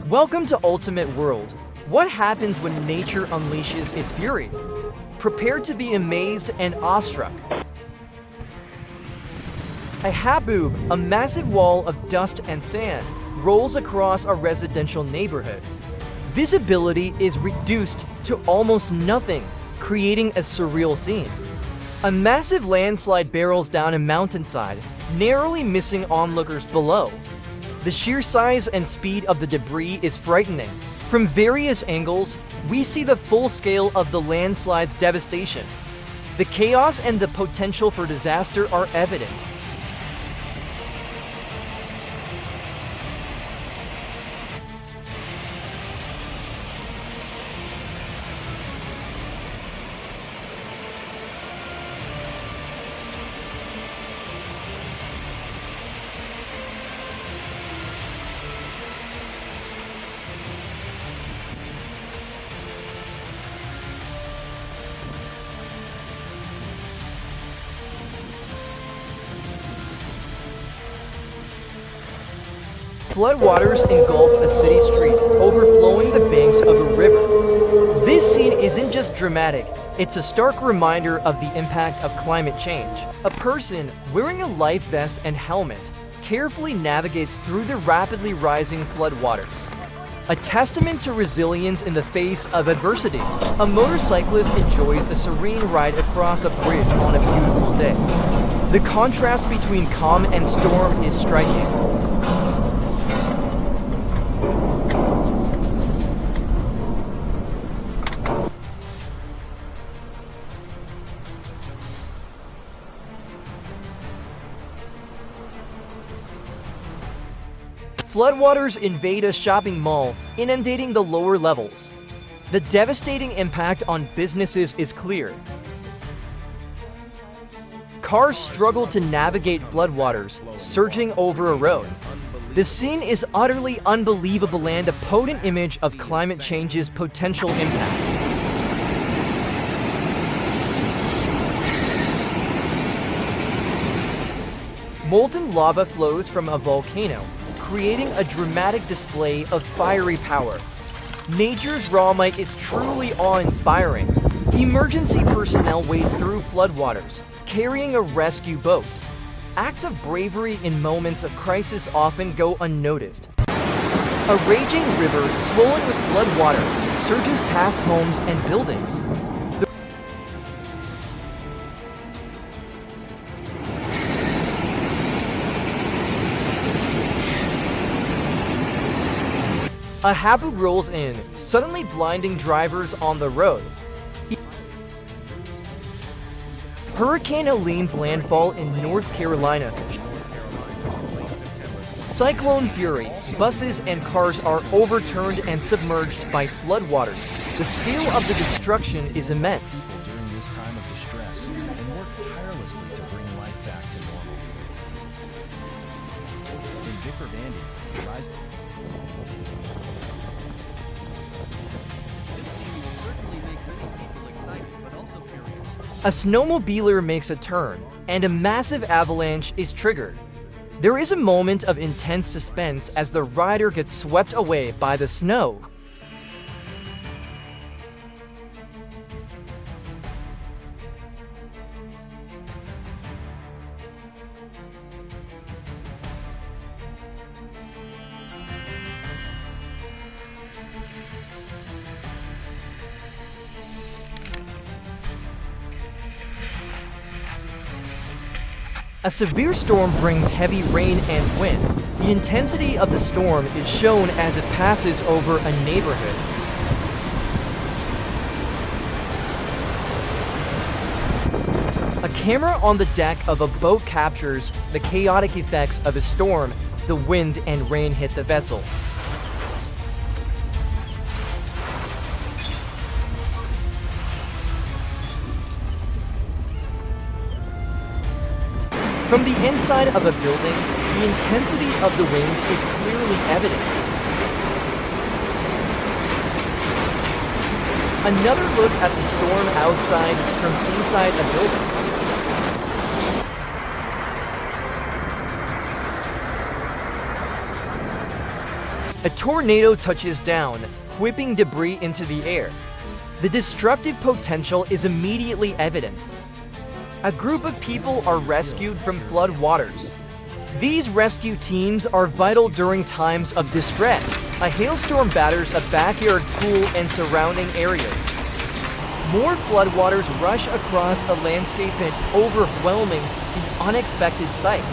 Welcome to Ultimate World. What happens when nature unleashes its fury? Prepare to be amazed and awestruck. A haboob, a massive wall of dust and sand, rolls across a residential neighborhood. Visibility is reduced to almost nothing, creating a surreal scene. A massive landslide barrels down a mountainside, narrowly missing onlookers below. The sheer size and speed of the debris is frightening. From various angles, we see the full scale of the landslide's devastation. The chaos and the potential for disaster are evident. Floodwaters engulf a city street, overflowing the banks of a river. This scene isn't just dramatic, it's a stark reminder of the impact of climate change. A person wearing a life vest and helmet carefully navigates through the rapidly rising floodwaters. A testament to resilience in the face of adversity. A motorcyclist enjoys a serene ride across a bridge on a beautiful day. The contrast between calm and storm is striking. Floodwaters invade a shopping mall, inundating the lower levels. The devastating impact on businesses is clear. Cars struggle to navigate floodwaters, surging over a road. The scene is utterly unbelievable and a potent image of climate change's potential impact. Molten lava flows from a volcano, creating a dramatic display of fiery power. Nature's raw might is truly awe-inspiring. Emergency personnel wade through floodwaters, carrying a rescue boat. Acts of bravery in moments of crisis often go unnoticed. A raging river, swollen with flood water, surges past homes and buildings. A haboob rolls in, suddenly blinding drivers on the road. Hurricane Helene's landfall in North Carolina. Cyclone Fury. Buses and cars are overturned and submerged by floodwaters. The scale of the destruction is immense. During this time of distress and work tirelessly to bring life back to normal. In Vicar Vandy, rise. A snowmobiler makes a turn, and a massive avalanche is triggered. There is a moment of intense suspense as the rider gets swept away by the snow. A severe storm brings heavy rain and wind. The intensity of the storm is shown as it passes over a neighborhood. A camera on the deck of a boat captures the chaotic effects of a storm. The wind and rain hit the vessel. From the inside of a building, the intensity of the wind is clearly evident. Another look at the storm outside from inside a building. A tornado touches down, whipping debris into the air. The destructive potential is immediately evident. A group of people are rescued from flood waters. These rescue teams are vital during times of distress. A hailstorm batters a backyard pool and surrounding areas. More floodwaters rush across a landscape and overwhelming the unexpected sight.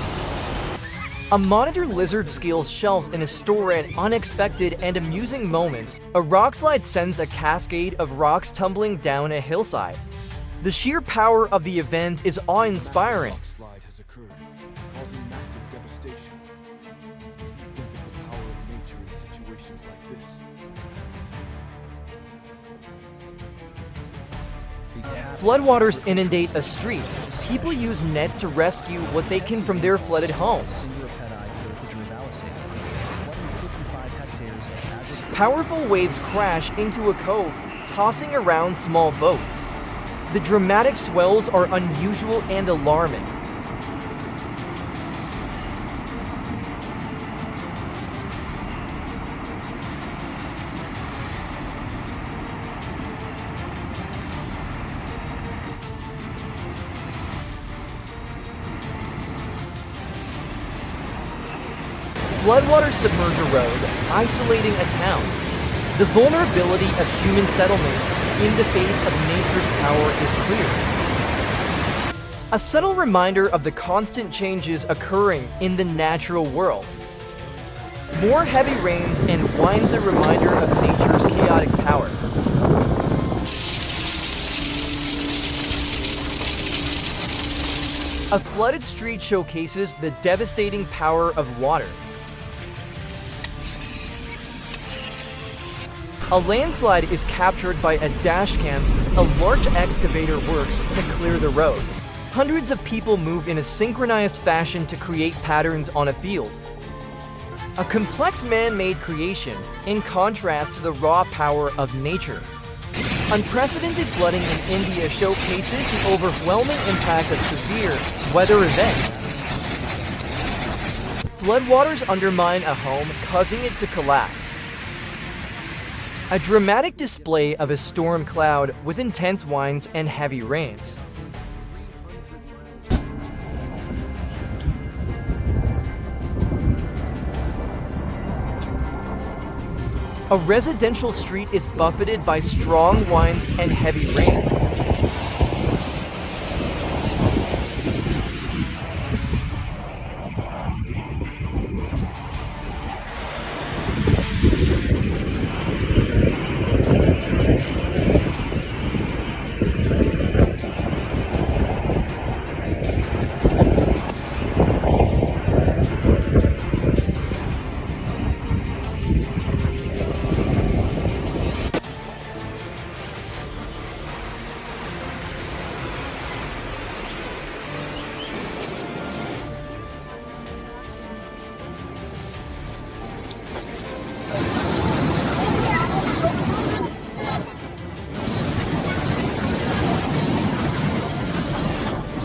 A monitor lizard scales shelves in a store at an unexpected and amusing moment. A rockslide sends a cascade of rocks tumbling down a hillside. The sheer power of the event is awe-inspiring. Slide has occurred, causing massive devastation. Think of the power of nature in situations like this. Floodwaters inundate a street. People use nets to rescue what they can from their flooded homes. Powerful waves crash into a cove, tossing around small boats. The dramatic swells are unusual and alarming. Floodwaters submerge a road, isolating a town. The vulnerability of human settlements in the face of nature's power is clear. A subtle reminder of the constant changes occurring in the natural world. More heavy rains and winds a reminder of nature's chaotic power. A flooded street showcases the devastating power of water. A landslide is captured by a dash cam. A large excavator works to clear the road. Hundreds of people move in a synchronized fashion to create patterns on a field. A complex man-made creation, in contrast to the raw power of nature. Unprecedented flooding in India showcases the overwhelming impact of severe weather events. Floodwaters undermine a home, causing it to collapse. A dramatic display of a storm cloud with intense winds and heavy rains. A residential street is buffeted by strong winds and heavy rain.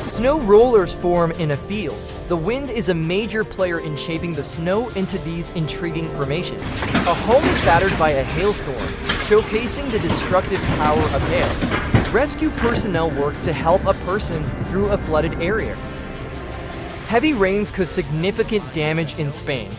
Snow rollers form in a field. The wind is a major player in shaping the snow into these intriguing formations. A home is battered by a hailstorm, showcasing the destructive power of hail. Rescue personnel work to help a person through a flooded area. Heavy rains cause significant damage in Spain.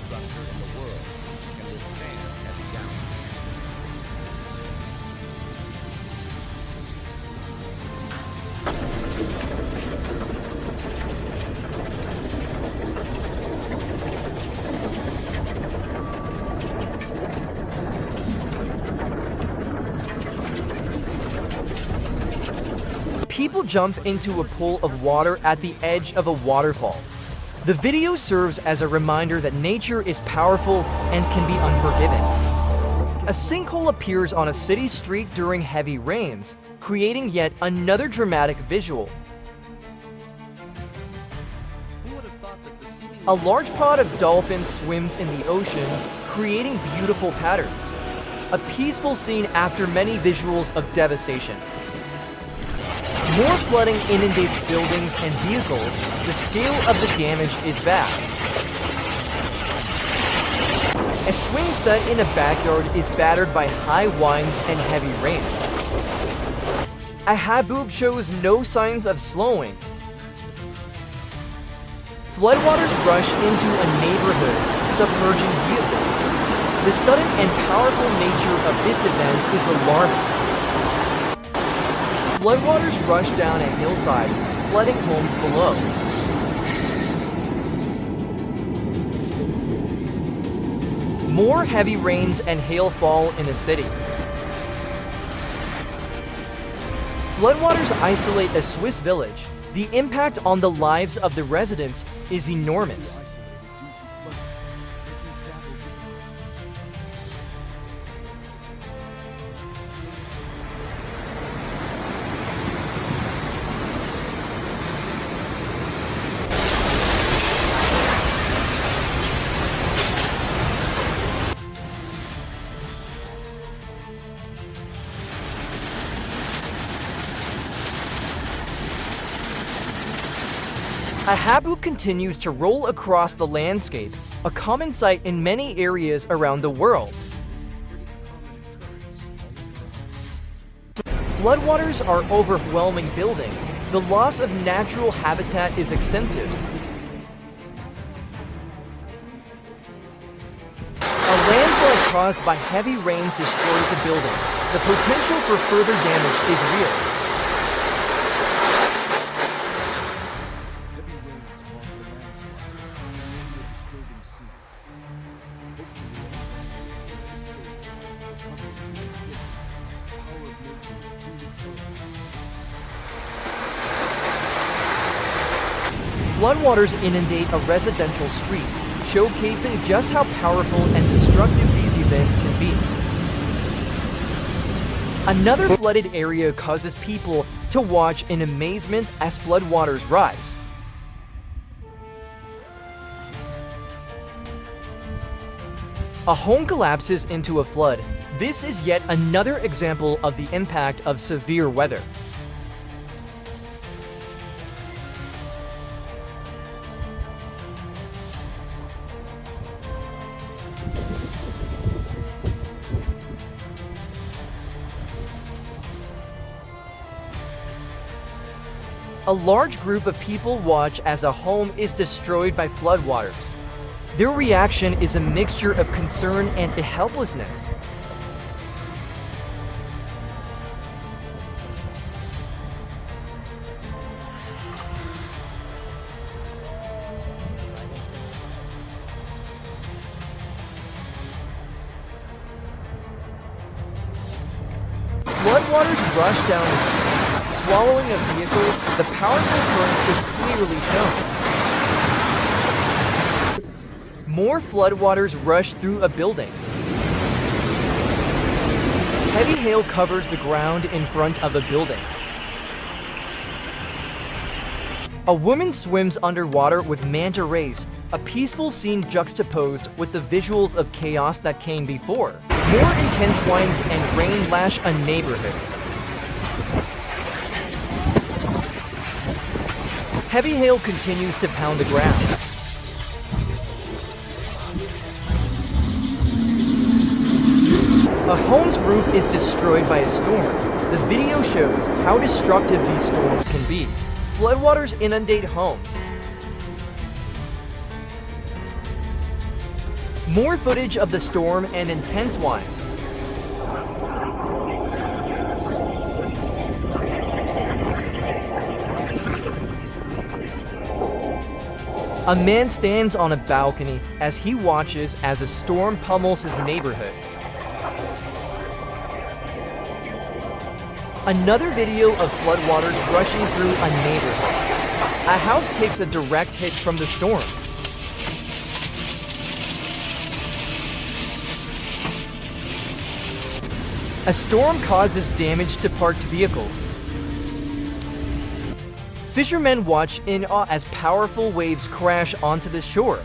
People jump into a pool of water at the edge of a waterfall. The video serves as a reminder that nature is powerful and can be unforgiving. A sinkhole appears on a city street during heavy rains, creating yet another dramatic visual. A large pod of dolphins swims in the ocean, creating beautiful patterns. A peaceful scene after many visuals of devastation. More flooding inundates buildings and vehicles. The scale of the damage is vast. A swing set in a backyard is battered by high winds and heavy rains. A haboob shows no signs of slowing. Floodwaters rush into a neighborhood, submerging vehicles. The sudden and powerful nature of this event is alarming. Floodwaters rush down a hillside, flooding homes below. More heavy rains and hail fall in the city. Floodwaters isolate a Swiss village. The impact on the lives of the residents is enormous. Isolated due to flooding, making travel difficult. A haboob continues to roll across the landscape, a common sight in many areas around the world. Floodwaters are overwhelming buildings. The loss of natural habitat is extensive. A landslide caused by heavy rains destroys a building. The potential for further damage is real. Heavy rains mark the landslide, creating a disturbing scene. Hopefully everyone is safe, recovered, and equipped. The power of nature is truly terrifying. Floodwaters inundate a residential street, showcasing just how powerful and destructive these events can be. Another flooded area causes people to watch in amazement as floodwaters rise. A home collapses into a flood. This is yet another example of the impact of severe weather. A large group of people watch as a home is destroyed by floodwaters. Their reaction is a mixture of concern and helplessness. Floodwaters rush down the street, swallowing a vehicle. The powerful current is clearly shown. More floodwaters rush through a building. Heavy hail covers the ground in front of a building. A woman swims underwater with manta rays, a peaceful scene juxtaposed with the visuals of chaos that came before. More intense winds and rain lash a neighborhood. Heavy hail continues to pound the ground. A home's roof is destroyed by a storm. The video shows how destructive these storms can be. Floodwaters inundate homes. More footage of the storm and intense winds. A man stands on a balcony as he watches as a storm pummels his neighborhood. Another video of floodwaters rushing through a neighborhood. A house takes a direct hit from the storm. A storm causes damage to parked vehicles. Fishermen watch in awe as powerful waves crash onto the shore.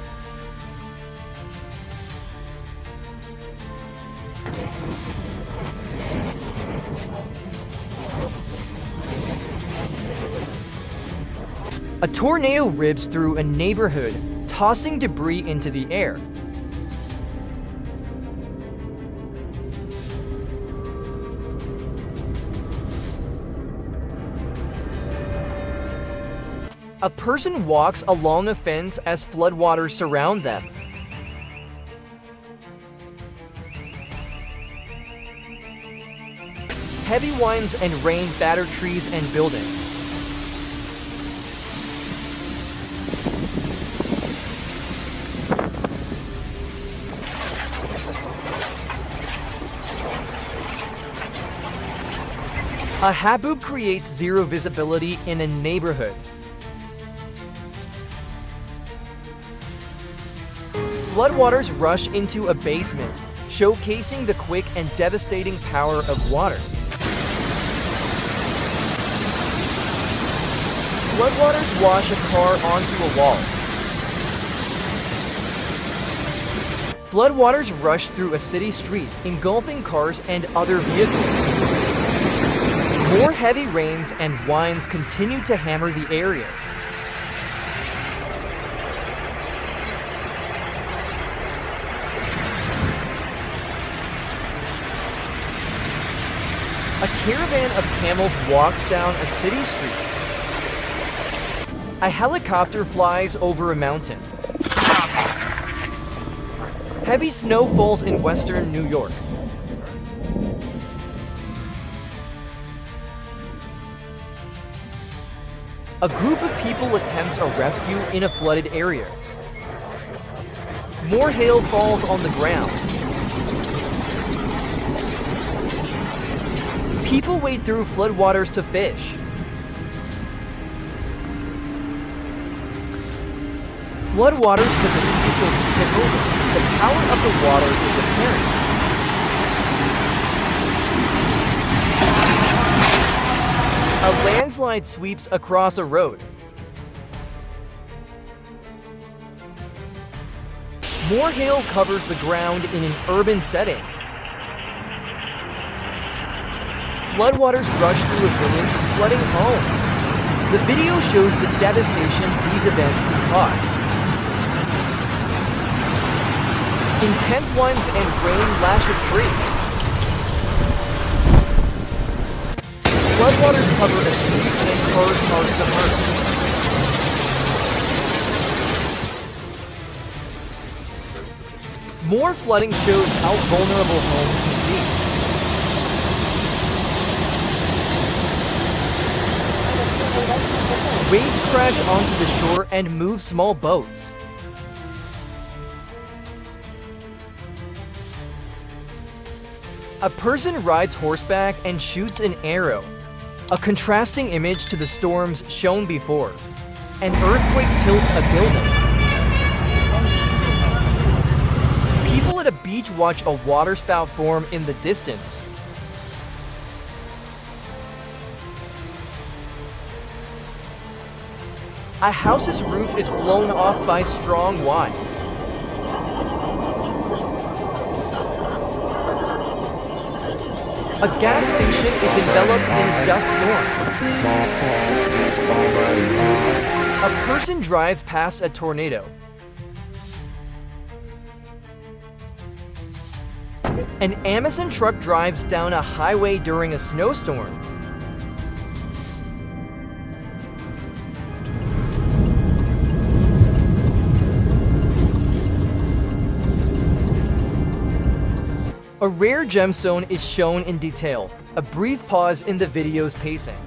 A tornado rips through a neighborhood, tossing debris into the air. A person walks along a fence as floodwaters surround them. Heavy winds and rain batter trees and buildings. A haboob creates zero visibility in a neighborhood. Floodwaters rush into a basement, showcasing the quick and devastating power of water. Floodwaters wash a car onto a wall. Floodwaters rush through a city street, engulfing cars and other vehicles. More heavy rains and winds continue to hammer the area. A caravan of camels walks down a city street. A helicopter flies over a mountain. Heavy snow falls in western New York. A group of people attempt a rescue in a flooded area. More hail falls on the ground. People wade through floodwaters to fish. Floodwaters cause a vehicle to tip over. The power of the water is apparent. A landslide sweeps across a road. More hail covers the ground in an urban setting. Floodwaters rush through a village, flooding homes. The video shows the devastation these events can cause. Intense winds and rain lash a tree. Floodwaters cover a street and cars are submerged. More flooding shows how vulnerable homes can be. Waves crash onto the shore and move small boats. A person rides horseback and shoots an arrow, a contrasting image to the storms shown before. An earthquake tilts a building. People at a beach watch a waterspout form in the distance. A house's roof is blown off by strong winds. A gas station is enveloped in a dust storm. A person drives past a tornado. An Amazon truck drives down a highway during a snowstorm. A rare gemstone is shown in detail, a brief pause in the video's pacing.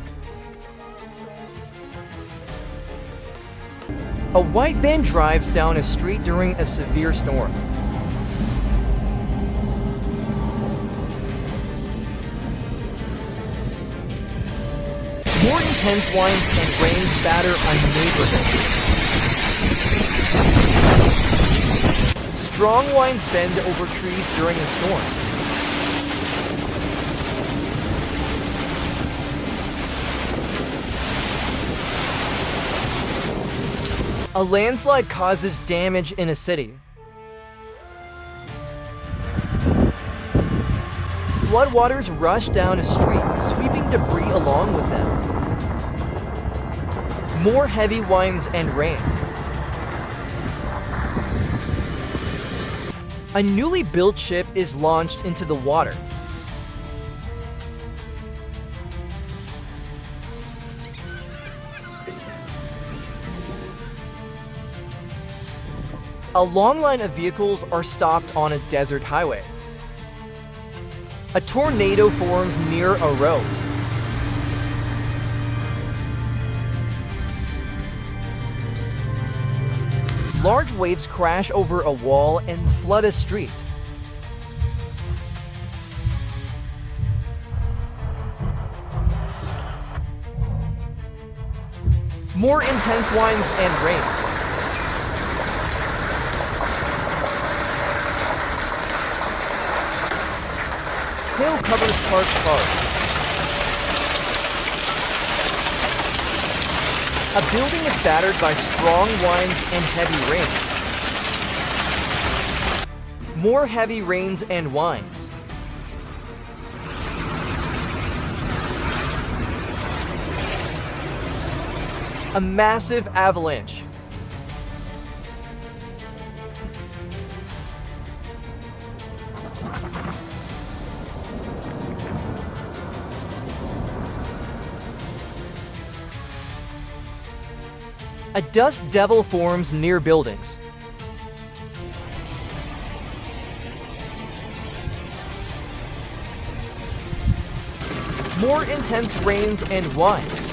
A white van drives down a street during a severe storm. More intense winds and rains batter a neighborhood. Strong winds bend over trees during a storm. A landslide causes damage in a city. Floodwaters rush down a street, sweeping debris along with them. More heavy winds and rain. A newly built ship is launched into the water. A long line of vehicles are stopped on a desert highway. A tornado forms near a road. Large waves crash over a wall and flood a street. More intense winds and rains. Hail covers parked cars. A building is battered by strong winds and heavy rains. More heavy rains and winds. A massive avalanche. A dust devil forms near buildings. More intense rains and winds.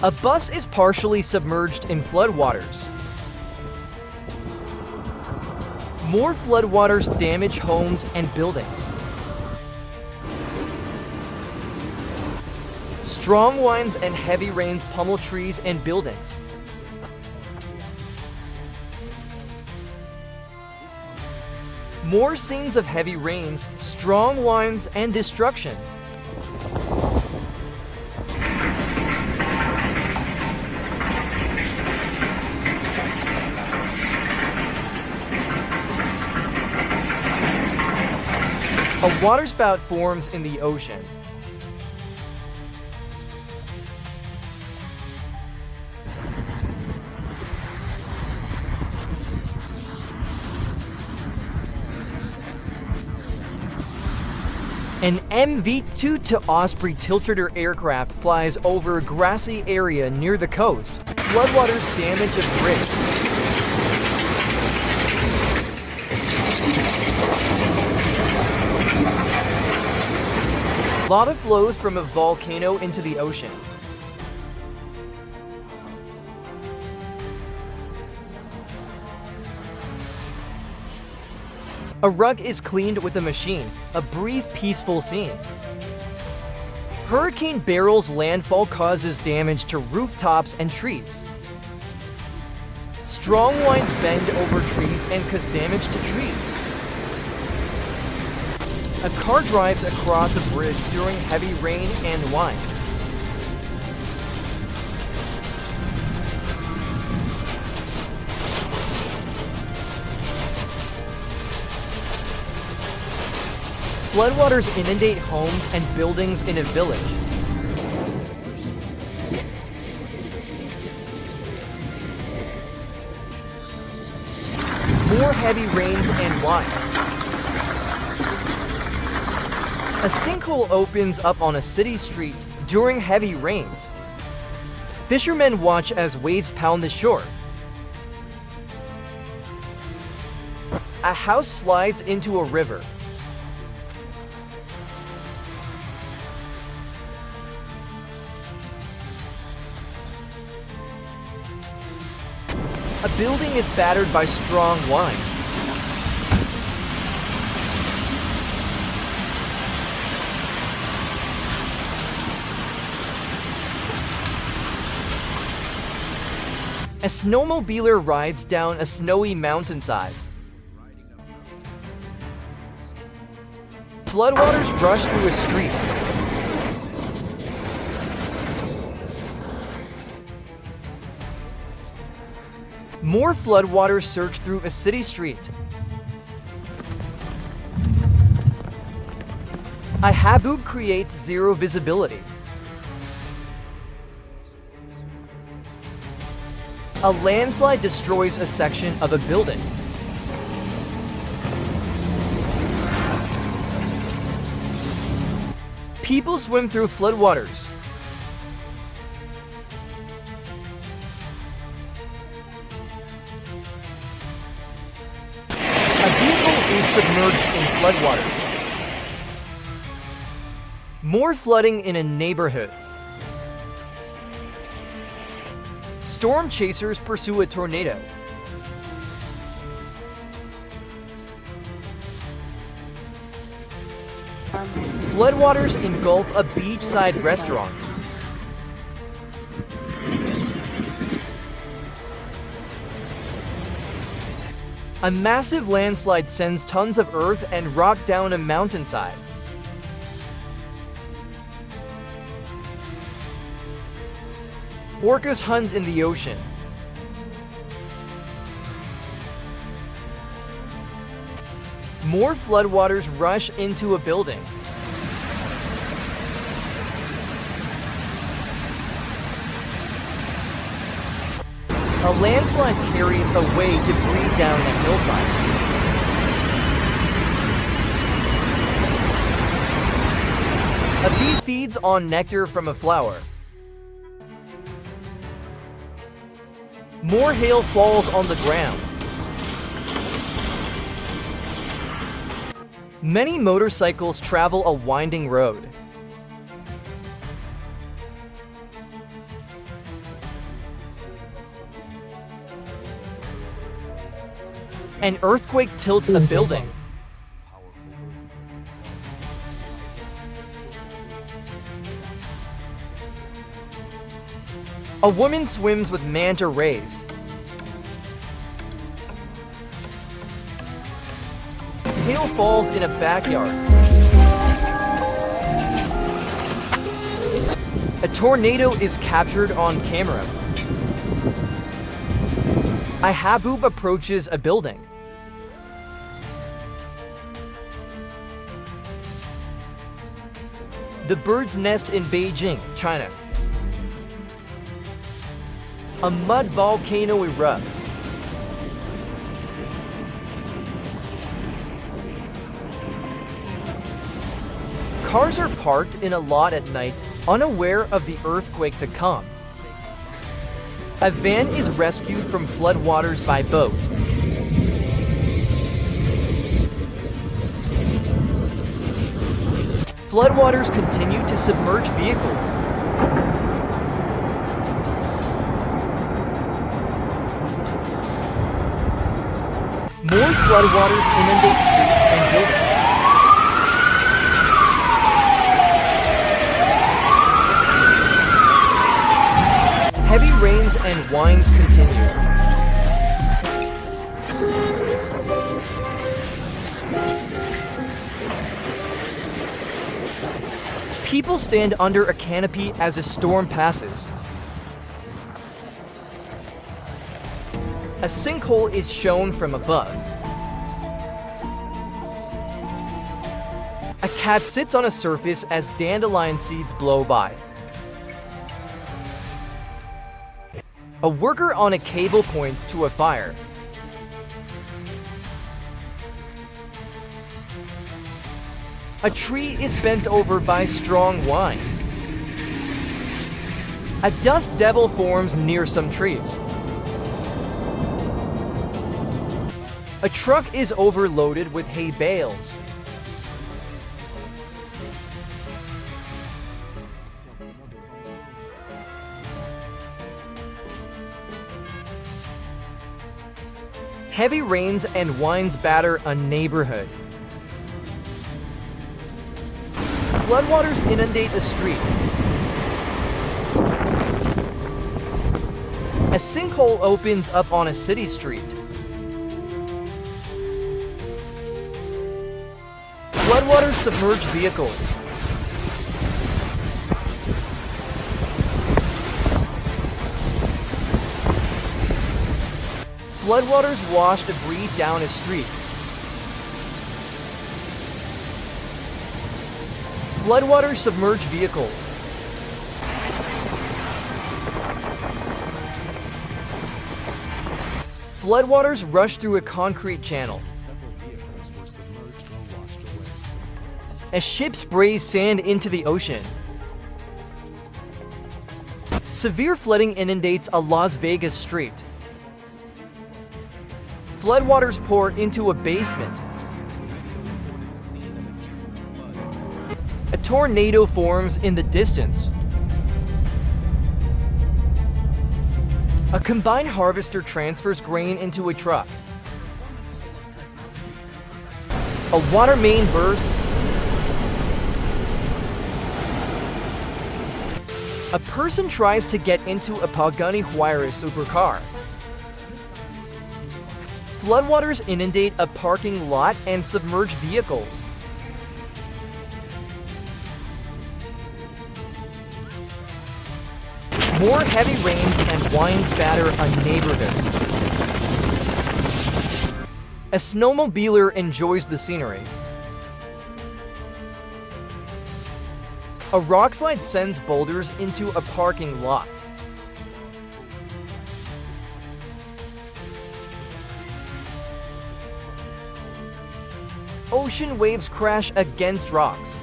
A bus is partially submerged in floodwaters. More floodwaters damage homes and buildings. Strong winds and heavy rains pummel trees and buildings. More scenes of heavy rains, strong winds, and destruction. A waterspout forms in the ocean. An MV-2 to Osprey tiltrotor aircraft flies over a grassy area near the coast. Floodwaters damage a bridge. Lava flows from a volcano into the ocean. A rug is cleaned with a machine, a brief, peaceful scene. Hurricane Barrel's landfall causes damage to rooftops and trees. Strong winds bend over trees and cause damage to trees. A car drives across a bridge during heavy rain and winds. Floodwaters inundate homes and buildings in a village. More heavy rains and winds. A sinkhole opens up on a city street during heavy rains. Fishermen watch as waves pound the shore. A house slides into a river. A building is battered by strong winds. A snowmobiler rides down a snowy mountainside. Floodwaters rush through a street. More floodwaters surge through a city street. A haboob creates zero visibility. A landslide destroys a section of a building. People swim through floodwaters. vehicle is submerged in floodwaters. More flooding in a neighborhood. Storm chasers pursue a tornado. Floodwaters engulf a beachside restaurant. A massive landslide sends tons of earth and rock down a mountainside. Orcas hunt in the ocean. More floodwaters rush into a building. A landslide carries away debris down a hillside. A bee feeds on nectar from a flower. More hail falls on the ground. Many motorcycles travel a winding road. An earthquake tilts a building. A woman swims with manta rays. Hail falls in a backyard. A tornado is captured on camera. A haboob approaches a building. The bird's nest in Beijing, China. A mud volcano erupts. Cars are parked in a lot at night, unaware of the earthquake to come. A van is rescued from floodwaters by boat. Floodwaters continue to submerge vehicles. More floodwaters inundate streets and buildings. Heavy rains and winds continue. People stand under a canopy as a storm passes. A sinkhole is shown from above. A cat sits on a surface as dandelion seeds blow by. A worker on a cable points to a fire. A tree is bent over by strong winds. A dust devil forms near some trees. A truck is overloaded with hay bales. Heavy rains and winds batter a neighborhood. Floodwaters inundate a street. A sinkhole opens up on a city street. Floodwaters submerge vehicles. Floodwaters wash debris down a street. Floodwaters submerge vehicles. Floodwaters rush through a concrete channel. Several vehicles were submerged or washed away. A ship sprays sand into the ocean. Severe flooding inundates a Las Vegas street. Floodwaters pour into a basement. A tornado forms in the distance. A combine harvester transfers grain into a truck. A water main bursts. A person tries to get into a Pagani Huayra supercar. Floodwaters inundate a parking lot and submerge vehicles. More heavy rains and winds batter a neighborhood. A snowmobiler enjoys the scenery. A rockslide sends boulders into a parking lot. Ocean waves crash against rocks.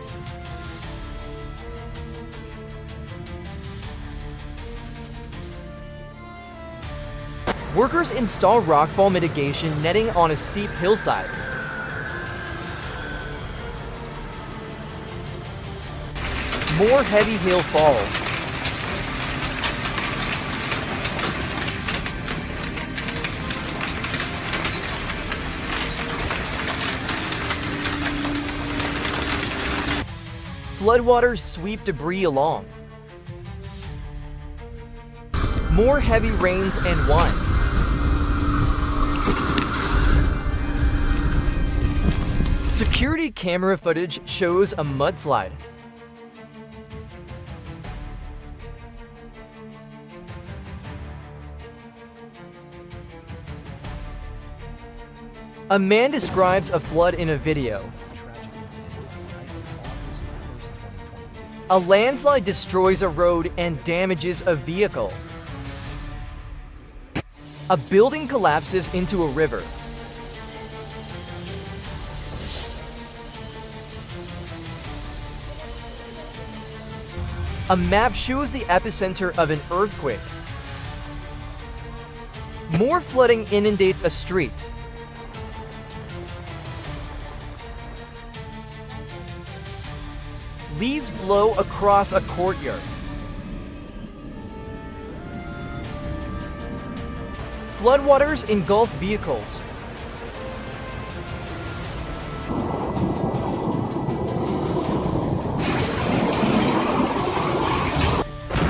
Workers install rockfall mitigation netting on a steep hillside. More heavy hail falls. Floodwaters sweep debris along. More heavy rains and winds. Security camera footage shows a mudslide. A man describes a flood in a video. A landslide destroys a road and damages a vehicle. A building collapses into a river. A map shows the epicenter of an earthquake. More flooding inundates a street. Leaves blow across a courtyard. Floodwaters engulf vehicles.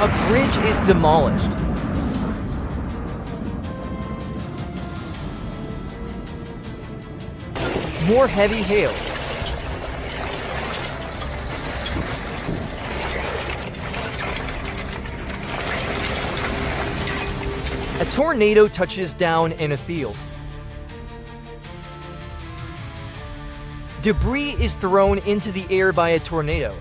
A bridge is demolished. More heavy hail. A tornado touches down in a field. Debris is thrown into the air by a tornado.